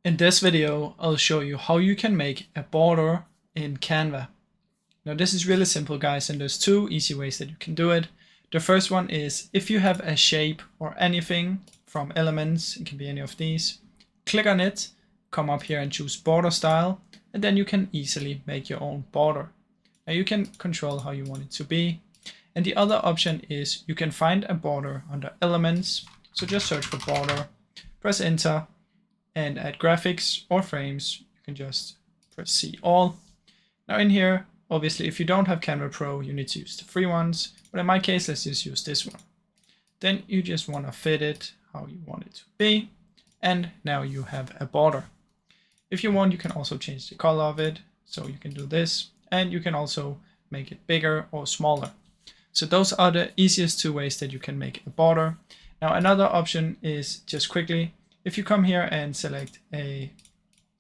In this video, I'll show you how you can make a border in Canva. Now this is really simple, guys, and there's two easy ways that you can do it. The first one is if you have a shape or anything from elements, it can be any of these, click on it, come up here and choose border style, and then you can easily make your own border. Now you can control how you want it to be. And the other option is you can find a border under elements. So just search for border, press enter, and at graphics or frames, you can just press see all. Now in here, obviously, if you don't have Canva Pro, you need to use the free ones. But in my case, let's just use this one. Then you just want to fit it how you want it to be. And now you have a border. If you want, you can also change the color of it. So you can do this, and you can also make it bigger or smaller. So those are the easiest two ways that you can make a border. Now another option is just quickly, if you come here and select a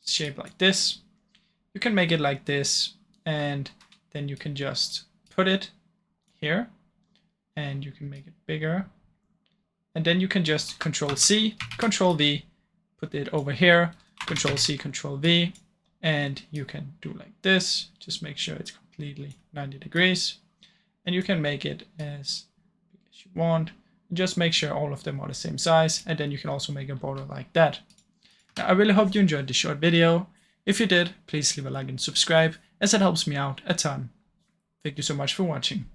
shape like this, you can make it like this, and then you can just put it here, and you can make it bigger. And then you can just Control C, Control V, put it over here, Control C, Control V, and you can do like this. Just make sure it's completely 90 degrees. And you can make it as big as you want. Just make sure all of them are the same size, and then you can also make a border like that. Now, I really hope you enjoyed this short video. If you did, please leave a like and subscribe, as it helps me out a ton. Thank you so much for watching.